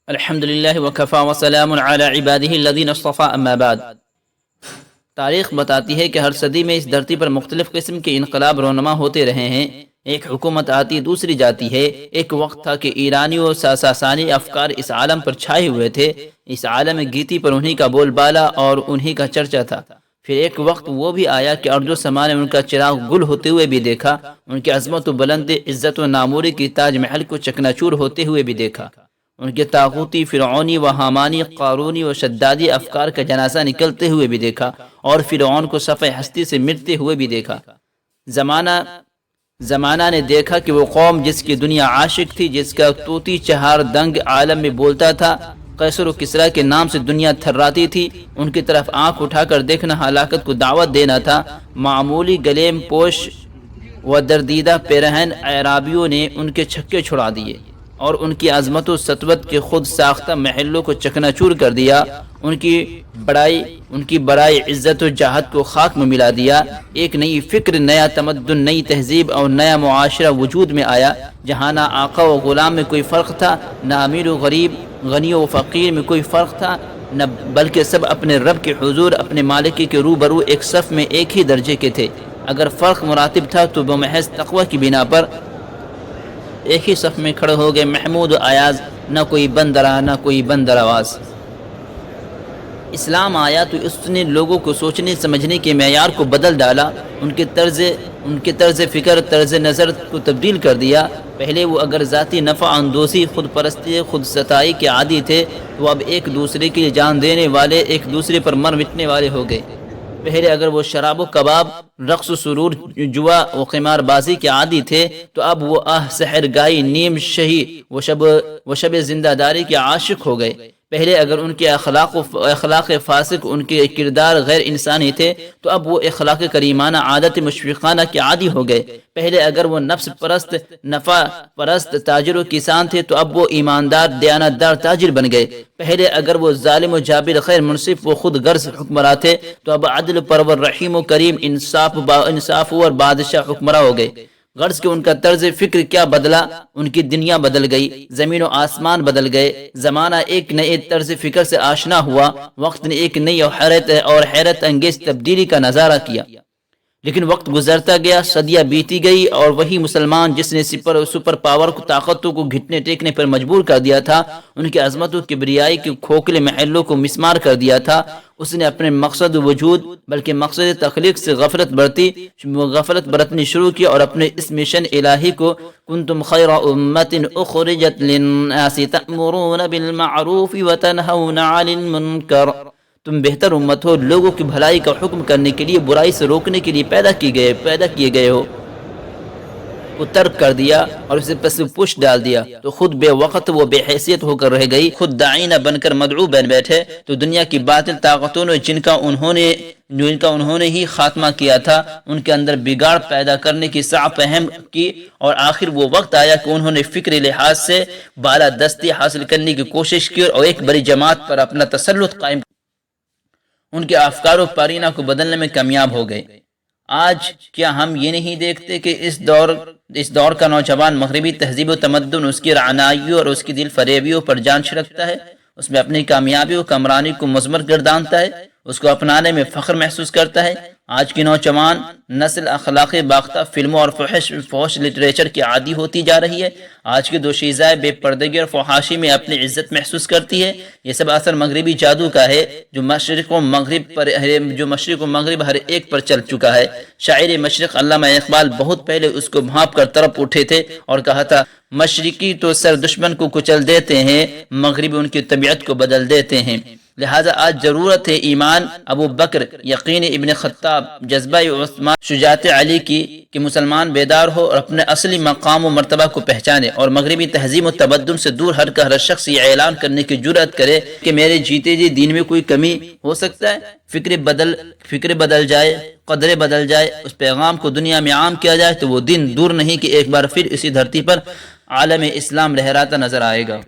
الحمد للہ وکفا وسلام علی عبادہ الذین اصطفى اما بعد۔ تاریخ بتاتی ہے کہ ہر صدی میں اس دھرتی پر مختلف قسم کے انقلاب رونما ہوتے رہے ہیں۔ ایک حکومت آتی دوسری جاتی ہے۔ ایک وقت تھا کہ ایرانی و ساسانی افکار اس عالم پر چھائے ہوئے تھے۔ اس عالم گیتی پر انہی کا بول بالا اور انہی کا چرچا تھا۔ پھر ایک وقت وہ بھی آیا کہ ارض و سما نے ان کا چراغ گل ہوتے ہوئے بھی دیکھا، ان کی عظمت و بلندی، عزت و ناموری کی تاج محل کو چکناچور ہوتے ہوئے بھی دیکھا، ان کے طاغوتی، فرعونی و حامانی، قارونی و شدادی افکار کا جنازہ نکلتے ہوئے بھی دیکھا، اور فرعون کو صفحہ ہستی سے مٹتے ہوئے بھی دیکھا۔ زمانہ نے دیکھا کہ وہ قوم جس کی دنیا عاشق تھی، جس کا طوطی چہار دنگ عالم میں بولتا تھا، قیصر و کسریٰ کے نام سے دنیا تھراتی تھی، ان کی طرف آنکھ اٹھا کر دیکھنا ہلاکت کو دعوت دینا تھا۔ معمولی گلیم پوش و دردیدہ پیرہن اعرابیوں نے ان کے چھکے چھڑا دیے اور ان کی عظمت و سطوت کے خود ساختہ محلوں کو چکناچور کر دیا، ان کی بڑائی، عزت و جاہت کو خاک میں ملا دیا۔ ایک نئی فکر، نیا تمدن، نئی تہذیب اور نیا معاشرہ وجود میں آیا، جہاں نہ آقا و غلام میں کوئی فرق تھا، نہ امیر و غریب، غنی و فقیر میں کوئی فرق تھا، نہ بلکہ سب اپنے رب کے حضور، اپنے مالکی کے روبرو ایک صف میں ایک ہی درجے کے تھے۔ اگر فرق مراتب تھا تو بمحض تقوی کی بنا پر ایک ہی صف میں کھڑے ہو گئے، محمود و ایاز، نہ کوئی بندرا نہ کوئی بندر آواز۔ اسلام آیا تو اس نے لوگوں کو سوچنے سمجھنے کے معیار کو بدل ڈالا، ان کے طرز فکر، طرز نظر کو تبدیل کر دیا۔ پہلے وہ اگر ذاتی نفع اندوزی، خود پرستی، خود ستائی کے عادی تھے، تو اب ایک دوسرے کے لیے جان دینے والے، ایک دوسرے پر مر مٹنے والے ہو گئے۔ پہلے اگر وہ شراب و کباب، رقص و سرور، جوا و قمار بازی کے عادی تھے، تو اب وہ سحر گائی، نیم شہی و شب زندہ داری کے عاشق ہو گئے۔ پہلے اگر ان کے اخلاق فاسق، ان کے کردار غیر انسانی تھے، تو اب وہ اخلاق کریمانہ، عادت مشفقانہ کے عادی ہو گئے۔ پہلے اگر وہ نفس پرست، نفع پرست تاجر و کسان تھے، تو اب وہ ایماندار، دیانتدار تاجر بن گئے۔ پہلے اگر وہ ظالم و جابر، خیر منصف و خود غرض حکمراں تھے، تو اب عدل پرور، رحیم و کریم، انصاف اور بادشاہ حکمراں ہو گئے۔ غرض کہ ان کا طرز فکر کیا بدلا، ان کی دنیا بدل گئی، زمین و آسمان بدل گئے۔ زمانہ ایک نئے طرز فکر سے آشنا ہوا، وقت نے ایک نئی اور حیرت انگیز تبدیلی کا نظارہ کیا۔ لیکن وقت گزرتا گیا، صدیاں بیتی گئی، اور وہی مسلمان جس نے سپر پاور کو، طاقتوں کو گھٹنے ٹیکنے پر مجبور کر دیا تھا، ان کی عظمت و کبریائی کے کھوکھلے محلوں کو مسمار کر دیا تھا، اس نے اپنے مقصد وجود بلکہ مقصد تخلیق سے غفلت برتنی شروع کی، اور اپنے اس مشن الہی کو کنتم خیر امت اخرجت للناس تأمرون بالمعروف وتنہون عن المنکر، تم بہتر امت ہو، لوگوں کی بھلائی کا حکم کرنے کے لیے، برائی سے روکنے کے لیے پیدا کیے گئے ہو، کو ترک کر دیا اور اسے پس پش ڈال دیا، تو خود بے وقت وہ بے حیثیت ہو کر رہ گئی، خود داعینہ بن کر مدعو بن بیٹھے۔ تو دنیا کی باطل طاقتوں نے جن کا انہوں نے ہی خاتمہ کیا تھا، ان کے اندر بگاڑ پیدا کرنے کی سعی فہم کی، اور آخر وہ وقت آیا کہ انہوں نے فکری لحاظ سے بالادستی حاصل کرنے کی کوشش کی، اور ایک بڑی جماعت پر اپنا تسلط قائم، ان کے افکار و پارینہ کو بدلنے میں کامیاب ہو گئے۔ آج کیا ہم یہ نہیں دیکھتے کہ اس دور کا نوجوان مغربی تہذیب و تمدن اس کی رعنائیوں اور اس کی دل فریبیوں پر جان چھڑکتا ہے، اس میں اپنی کامیابی و کمرانی کو مضمر گردانتا ہے، اس کو اپنانے میں فخر محسوس کرتا ہے۔ آج کی نوجوان نسل اخلاق باختہ فلموں اور فحش لٹریچر کی عادی ہوتی جا رہی ہے۔ آج کی دوشیزہ بے پردگی اور فحاشی میں اپنی عزت محسوس کرتی ہے۔ یہ سب اثر مغربی جادو کا ہے، جو مشرق و مغرب ہر ایک پر چل چکا ہے۔ شاعر مشرق علامہ اقبال بہت پہلے اس کو بھانپ کر تڑپ اٹھے تھے اور کہا تھا، مشرقی تو سر دشمن کو کچل دیتے ہیں، مغربی ان کی طبیعت کو بدل دیتے ہیں۔ لہذا آج ضرورت ہے ایمان ابو بکر، یقین ابن خطاب، جذبہ عثمان، شجاعت علی کی، کہ مسلمان بیدار ہو اور اپنے اصلی مقام و مرتبہ کو پہچانے، اور مغربی تہذیب و تمدن سے دور ہٹ کر ہر شخص یہ اعلان کرنے کی جرأت کرے کہ میرے جیتے جی دین میں کوئی کمی ہو سکتا ہے۔ فکر بدل جائے، قدریں بدل جائے، اس پیغام کو دنیا میں عام کیا جائے، تو وہ دن دور نہیں کہ ایک بار پھر اسی دھرتی پر عالم اسلام لہراتا نظر آئے گا۔